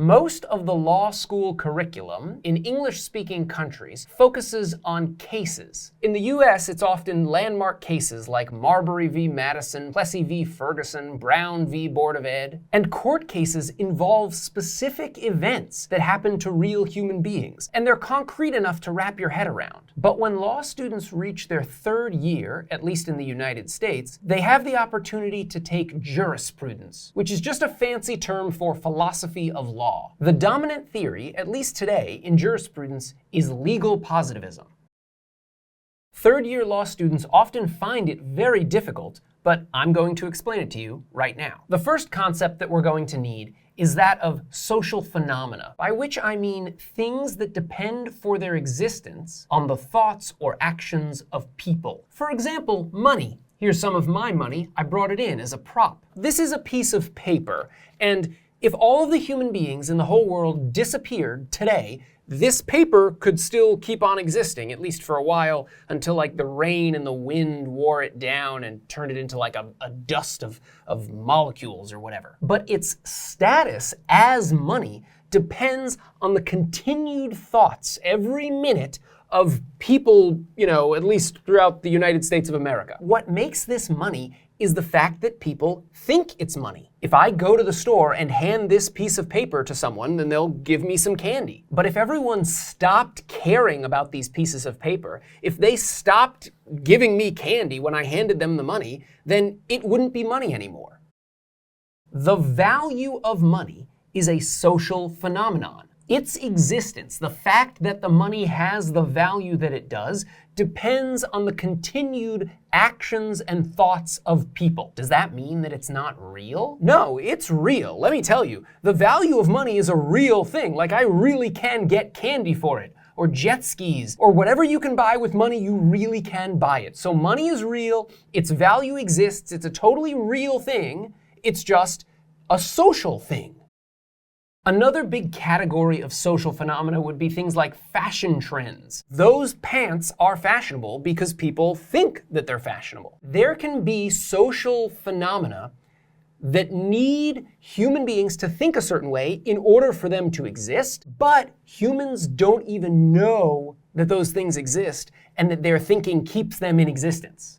Most of the law school curriculum in English-speaking countries focuses on cases. In the US, it's often landmark cases like Marbury v. Madison, Plessy v. Ferguson, Brown v. Board of Ed. And court cases involve specific events that happen to real human beings, and they're concrete enough to wrap your head around. But when law students reach their third year, at least in the United States, they have the opportunity to take jurisprudence, which is just a fancy term for philosophy of law. The dominant theory, at least today, in jurisprudence is legal positivism. Third-year law students often find it very difficult, but I'm going to explain it to you right now. The first concept that we're going to need is that of social phenomena, by which I mean things that depend for their existence on the thoughts or actions of people. For example, money. Here's some of my money. I brought it in as a prop. This is a piece of paper, and if all of the human beings in the whole world disappeared today, this paper could still keep on existing, at least for a while, until like the rain and the wind wore it down and turned it into like a dust of molecules or whatever. But its status as money depends on the continued thoughts every minute of people, at least throughout the United States of America. What makes this money is the fact that people think it's money. If I go to the store and hand this piece of paper to someone, then they'll give me some candy. But if everyone stopped caring about these pieces of paper, if they stopped giving me candy when I handed them the money, then it wouldn't be money anymore. The value of money is a social phenomenon. Its existence, the fact that the money has the value that it does, depends on the continued actions and thoughts of people. Does that mean that it's not real? No, it's real. Let me tell you, the value of money is a real thing. Like, I really can get candy for it, or jet skis, or whatever you can buy with money, you really can buy it. So money is real, its value exists, it's a totally real thing, it's just a social thing. Another big category of social phenomena would be things like fashion trends. Those pants are fashionable because people think that they're fashionable. There can be social phenomena that need human beings to think a certain way in order for them to exist, but humans don't even know that those things exist and that their thinking keeps them in existence.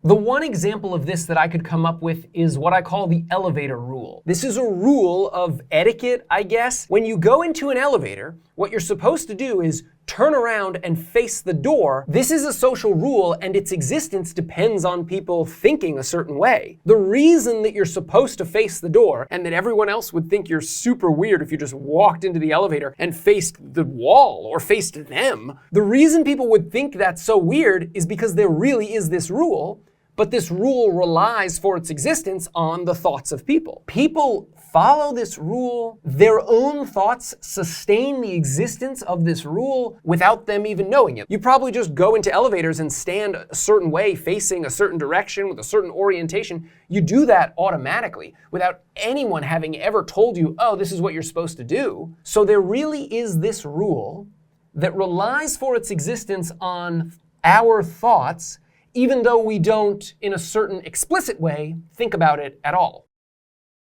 The one example of this that I could come up with is what I call the elevator rule. This is a rule of etiquette, I guess. When you go into an elevator, what you're supposed to do is turn around and face the door. This is a social rule, and its existence depends on people thinking a certain way. The reason that you're supposed to face the door, and that everyone else would think you're super weird if you just walked into the elevator and faced the wall or faced them, the reason people would think that's so weird is because there really is this rule. But this rule relies for its existence on the thoughts of people. People follow this rule. Their own thoughts sustain the existence of this rule without them even knowing it. You probably just go into elevators and stand a certain way, facing a certain direction with a certain orientation. You do that automatically without anyone having ever told you, oh, this is what you're supposed to do. So there really is this rule that relies for its existence on our thoughts, even though we don't, in a certain explicit way, think about it at all.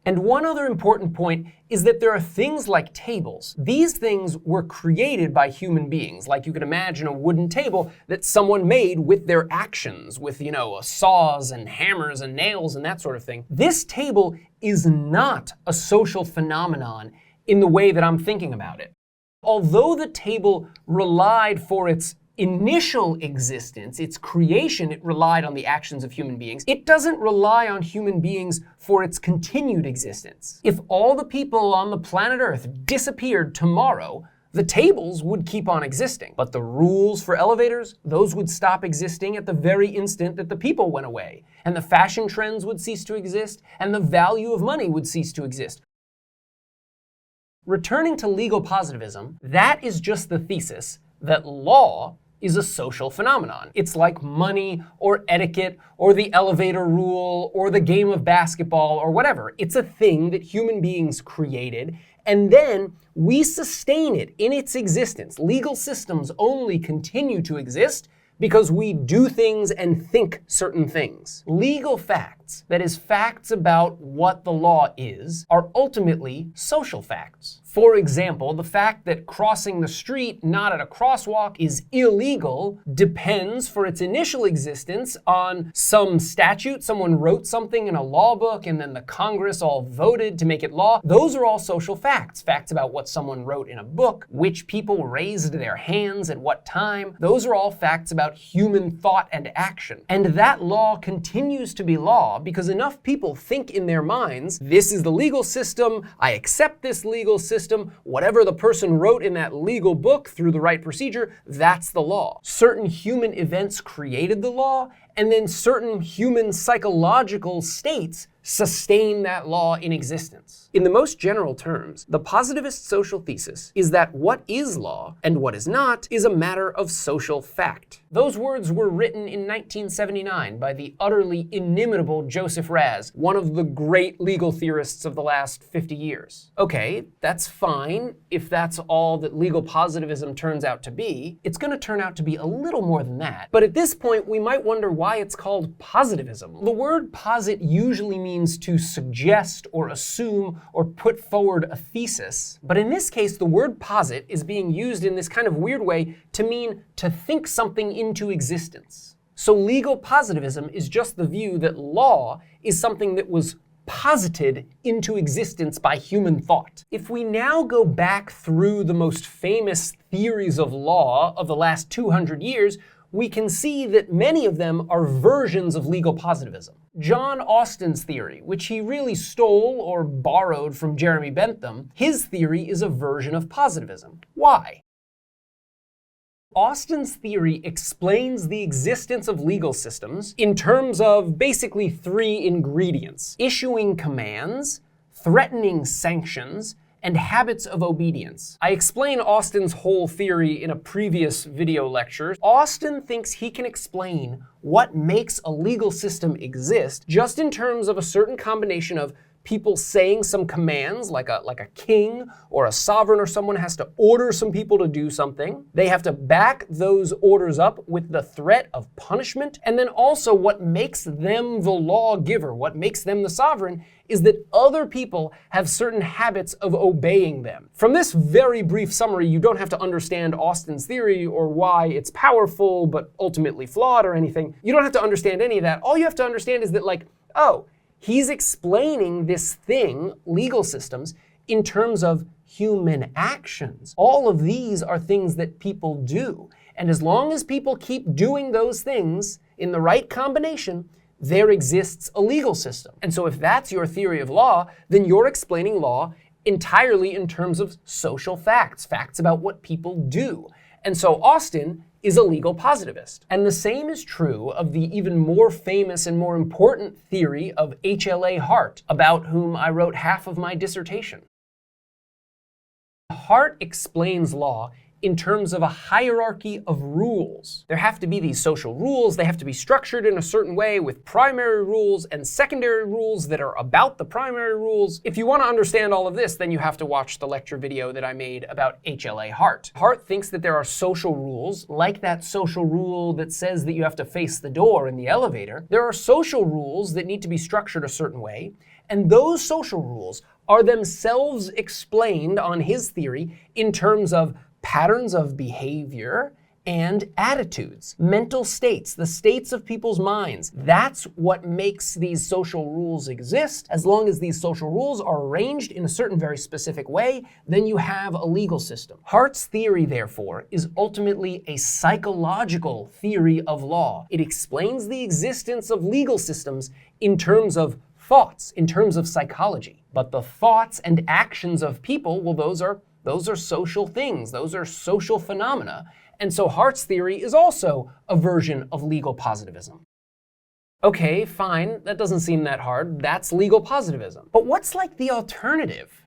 And one other important point is that there are things like tables. These things were created by human beings. Like you could imagine a wooden table that someone made with their actions, with, saws and hammers and nails and that sort of thing. This table is not a social phenomenon in the way that I'm thinking about it. Although the table relied for its initial existence, its creation, it relied on the actions of human beings. It doesn't rely on human beings for its continued existence. If all the people on the planet Earth disappeared tomorrow, the tables would keep on existing. But the rules for elevators, those would stop existing at the very instant that the people went away. And the fashion trends would cease to exist, and the value of money would cease to exist. Returning to legal positivism, that is just the thesis that law is a social phenomenon. It's like money or etiquette or the elevator rule or the game of basketball or whatever. It's a thing that human beings created, and then we sustain it in its existence. Legal systems only continue to exist because we do things and think certain things. Legal fact facts, that is, facts about what the law is, are ultimately social facts. For example, the fact that crossing the street not at a crosswalk is illegal depends for its initial existence on some statute. Someone wrote something in a law book and then the Congress all voted to make it law. Those are all social facts. Facts about what someone wrote in a book, which people raised their hands at what time. Those are all facts about human thought and action. And that law continues to be law because enough people think in their minds, this is the legal system, I accept this legal system, whatever the person wrote in that legal book through the right procedure, that's the law. Certain human events created the law, and then certain human psychological states sustain that law in existence. In the most general terms, the positivist social thesis is that what is law and what is not is a matter of social fact. Those words were written in 1979 by the utterly inimitable Joseph Raz, one of the great legal theorists of the last 50 years. Okay, that's fine if that's all that legal positivism turns out to be. It's going to turn out to be a little more than that. But at this point, we might wonder why it's called positivism. The word posit usually means to suggest or assume or put forward a thesis. But in this case, the word posit is being used in this kind of weird way to mean to think something into existence. So legal positivism is just the view that law is something that was posited into existence by human thought. If we now go back through the most famous theories of law of the last 200 years, we can see that many of them are versions of legal positivism. John Austin's theory, which he really stole or borrowed from Jeremy Bentham, his theory is a version of positivism. Why? Austin's theory explains the existence of legal systems in terms of basically three ingredients: issuing commands, threatening sanctions, and habits of obedience. I explain Austin's whole theory in a previous video lecture. Austin thinks he can explain what makes a legal system exist just in terms of a certain combination of people saying some commands, like a king or a sovereign or someone has to order some people to do something. They have to back those orders up with the threat of punishment. And then also what makes them the lawgiver, what makes them the sovereign, is that other people have certain habits of obeying them. From this very brief summary, you don't have to understand Austin's theory or why it's powerful but ultimately flawed or anything. You don't have to understand any of that. All you have to understand is that, he's explaining this thing, legal systems, in terms of human actions. All of these are things that people do. And as long as people keep doing those things in the right combination, there exists a legal system. And so if that's your theory of law, then you're explaining law entirely in terms of social facts, facts about what people do. And so Austin is a legal positivist. And the same is true of the even more famous and more important theory of HLA Hart, about whom I wrote half of my dissertation. Hart explains law in terms of a hierarchy of rules. There have to be these social rules. They have to be structured in a certain way with primary rules and secondary rules that are about the primary rules. If you want to understand all of this, then you have to watch the lecture video that I made about HLA Hart. Hart thinks that there are social rules, like that social rule that says that you have to face the door in the elevator. There are social rules that need to be structured a certain way, and those social rules are themselves explained on his theory in terms of patterns of behavior and attitudes, mental states, the states of people's minds. That's what makes these social rules exist. As long as these social rules are arranged in a certain very specific way, then you have a legal system. Hart's theory, therefore, is ultimately a psychological theory of law. It explains the existence of legal systems in terms of thoughts, in terms of psychology. But the thoughts and actions of people, well, those are social things. Those are social phenomena. And so Hart's theory is also a version of legal positivism. Okay, fine, that doesn't seem that hard. That's legal positivism. But what's like the alternative?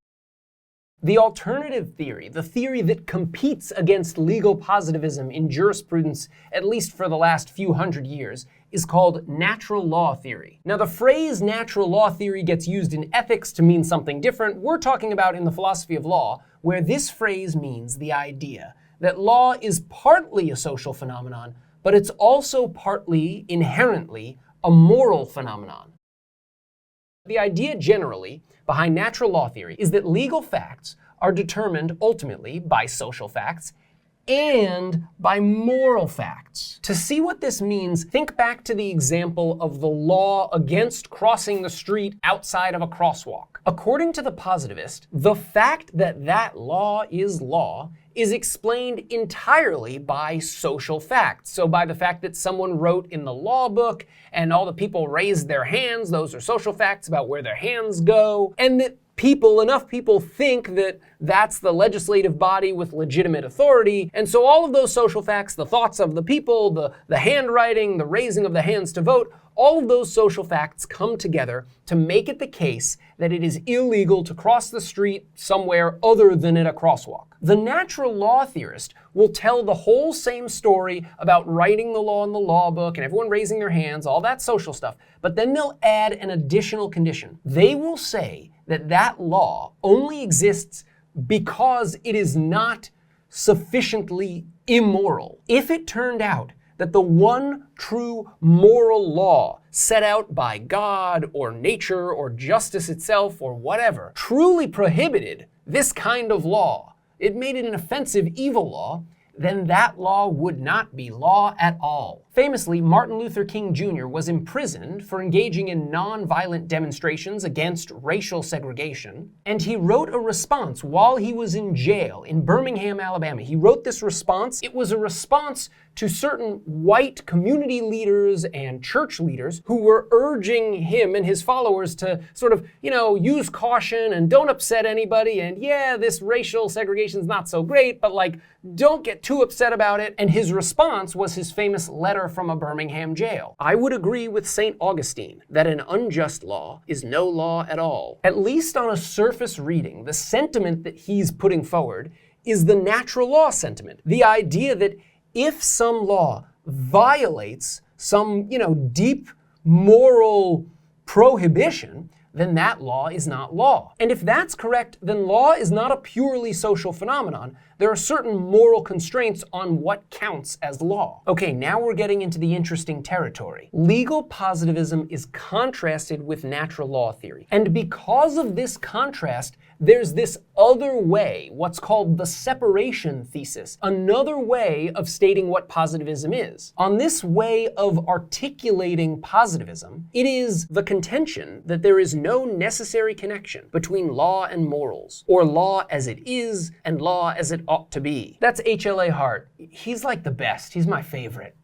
The alternative theory, the theory that competes against legal positivism in jurisprudence, at least for the last few hundred years, is called natural law theory. Now, the phrase natural law theory gets used in ethics to mean something different. We're talking about in the philosophy of law, where this phrase means the idea that law is partly a social phenomenon, but it's also partly, inherently, a moral phenomenon. The idea generally behind natural law theory is that legal facts are determined ultimately by social facts and by moral facts. To see what this means, think back to the example of the law against crossing the street outside of a crosswalk. According to the positivist, the fact that that law is explained entirely by social facts. So by the fact that someone wrote in the law book and all the people raised their hands, those are social facts about where their hands go, and that enough people think that that's the legislative body with legitimate authority. And so all of those social facts, the thoughts of the people, the handwriting, the raising of the hands to vote, all of those social facts come together to make it the case that it is illegal to cross the street somewhere other than at a crosswalk. The natural law theorist will tell the whole same story about writing the law in the law book and everyone raising their hands, all that social stuff, but then they'll add an additional condition. They will say that that law only exists because it is not sufficiently immoral. If it turned out that the one true moral law set out by God or nature or justice itself or whatever truly prohibited this kind of law, it made it an offensive evil law, then that law would not be law at all. Famously, Martin Luther King Jr. was imprisoned for engaging in nonviolent demonstrations against racial segregation, and he wrote a response while he was in jail in Birmingham, Alabama. He wrote this response. It was a response to certain white community leaders and church leaders who were urging him and his followers to sort of, use caution and don't upset anybody, and yeah, this racial segregation is not so great, but don't get too upset about it. And his response was his famous letter from a Birmingham jail. I would agree with St. Augustine that an unjust law is no law at all. At least on a surface reading, the sentiment that he's putting forward is the natural law sentiment. The idea that if some law violates some, deep moral prohibition, then that law is not law. And if that's correct, then law is not a purely social phenomenon. There are certain moral constraints on what counts as law. Okay, now we're getting into the interesting territory. Legal positivism is contrasted with natural law theory. And because of this contrast, there's this other way, what's called the separation thesis, another way of stating what positivism is. On this way of articulating positivism, it is the contention that there is no necessary connection between law and morals, or law as it is and law as it ought to be. That's HLA Hart. He's like the best. He's my favorite,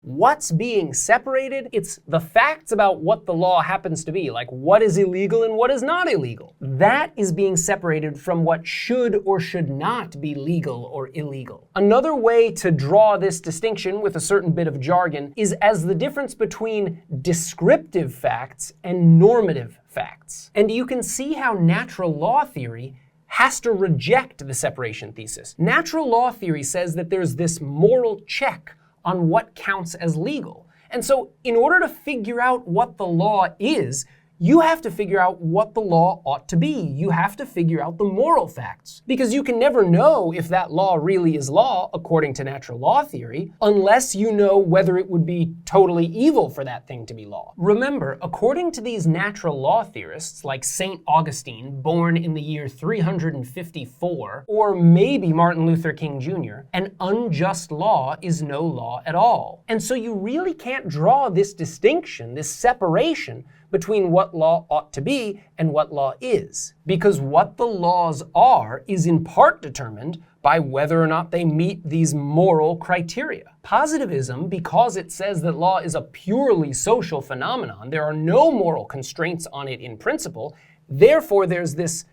What's being separated? It's the facts about what the law happens to be, like what is illegal and what is not illegal. That is being separated from what should or should not be legal or illegal. Another way to draw this distinction with a certain bit of jargon is as the difference between descriptive facts and normative facts. And you can see how natural law theory has to reject the separation thesis. Natural law theory says that there's this moral check on what counts as legal. And so in order to figure out what the law is, you have to figure out what the law ought to be. You have to figure out the moral facts. Because you can never know if that law really is law, according to natural law theory, unless you know whether it would be totally evil for that thing to be law. Remember, according to these natural law theorists, like St. Augustine, born in the year 354, or maybe Martin Luther King Jr., an unjust law is no law at all. And so you really can't draw this distinction, this separation, between what law ought to be and what law is. Because what the laws are is in part determined by whether or not they meet these moral criteria. Positivism, because it says that law is a purely social phenomenon, there are no moral constraints on it in principle, therefore there's this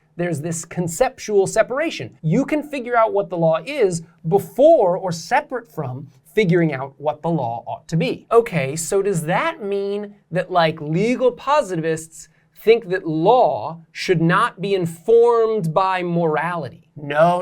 conceptual separation. You can figure out what the law is before or separate from figuring out what the law ought to be. Okay, so does that mean that legal positivists think that law should not be informed by morality? No.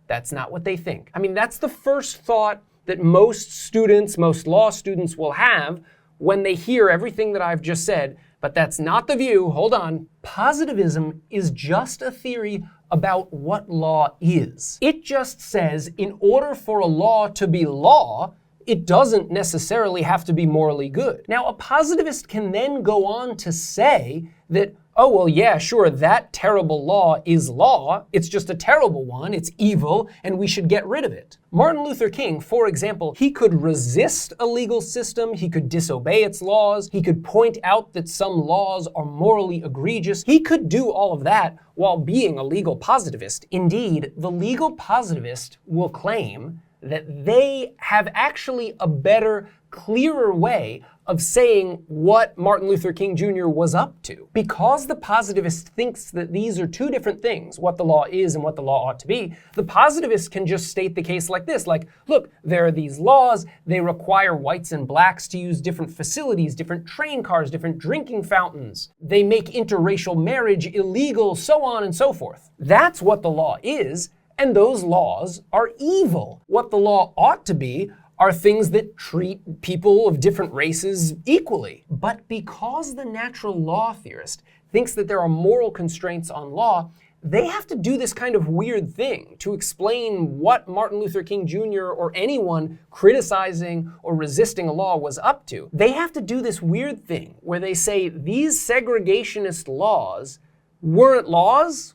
That's not what they think. I mean, that's the first thought that most law students will have when they hear everything that I've just said, but that's not the view. Hold on. Positivism is just a theory about what law is. It just says in order for a law to be law, it doesn't necessarily have to be morally good. Now, a positivist can then go on to say that, oh, well, yeah, sure, that terrible law is law. It's just a terrible one. It's evil, and we should get rid of it. Martin Luther King, for example, he could resist a legal system. He could disobey its laws. He could point out that some laws are morally egregious. He could do all of that while being a legal positivist. Indeed, the legal positivist will claim that they have actually a better, clearer way of saying what Martin Luther King Jr. was up to. Because the positivist thinks that these are two different things, what the law is and what the law ought to be, the positivist can just state the case like this, like, look, there are these laws, they require whites and blacks to use different facilities, different train cars, different drinking fountains. They make interracial marriage illegal, so on and so forth. That's what the law is, and those laws are evil. What the law ought to be are things that treat people of different races equally. But because the natural law theorist thinks that there are moral constraints on law, they have to do this kind of weird thing to explain what Martin Luther King Jr. or anyone criticizing or resisting a law was up to. They have to do this weird thing where they say these segregationist laws weren't laws,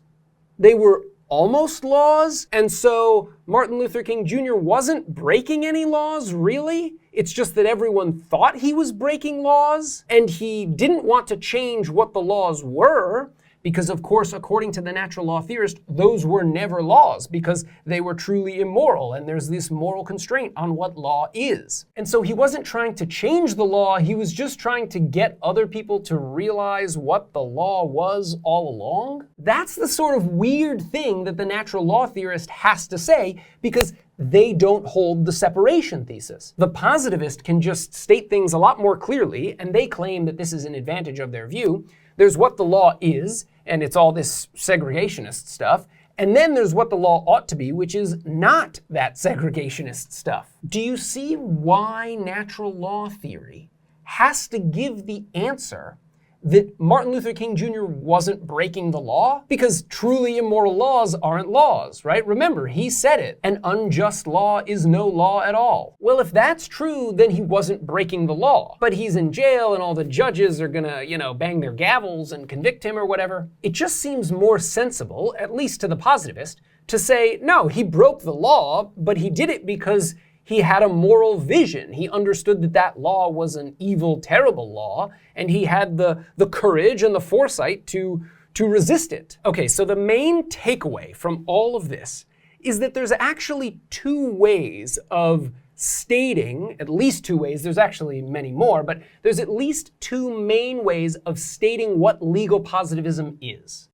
they were almost laws, and so Martin Luther King Jr. wasn't breaking any laws, really. It's just that everyone thought he was breaking laws, and he didn't want to change what the laws were, because of course, according to the natural law theorist, those were never laws because they were truly immoral, and there's this moral constraint on what law is. And so he wasn't trying to change the law, he was just trying to get other people to realize what the law was all along. That's the sort of weird thing that the natural law theorist has to say, because they don't hold the separation thesis. The positivist can just state things a lot more clearly, and they claim that this is an advantage of their view. There's what the law is, and it's all this segregationist stuff. And then there's what the law ought to be, which is not that segregationist stuff. Do you see why natural law theory has to give the answer that Martin Luther King Jr. wasn't breaking the law? Because truly immoral laws aren't laws, right? Remember, he said it. An unjust law is no law at all. Well, if that's true, then he wasn't breaking the law. But he's in jail and all the judges are gonna, bang their gavels and convict him or whatever. It just seems more sensible, at least to the positivist, to say, no, he broke the law, but he did it because he had a moral vision. He understood that that law was an evil, terrible law, and he had the courage and the foresight to resist it. Okay, so the main takeaway from all of this is that there's actually two ways of stating, at least two ways, there's actually many more, but there's at least two main ways of stating what legal positivism is.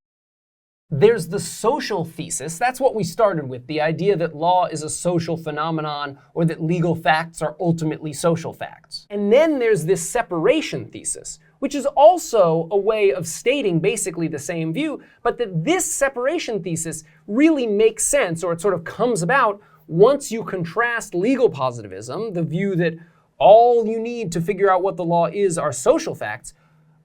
There's the social thesis. That's what we started with, the idea that law is a social phenomenon or that legal facts are ultimately social facts. And then there's this separation thesis, which is also a way of stating basically the same view, but that this separation thesis really makes sense, or it sort of comes about once you contrast legal positivism, the view that all you need to figure out what the law is are social facts.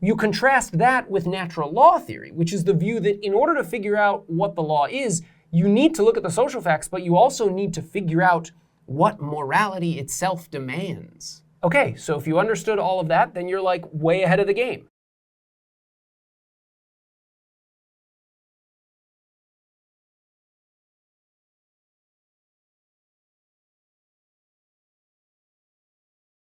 You contrast that with natural law theory, which is the view that in order to figure out what the law is, you need to look at the social facts, but you also need to figure out what morality itself demands. Okay, so if you understood all of that, then you're like way ahead of the game.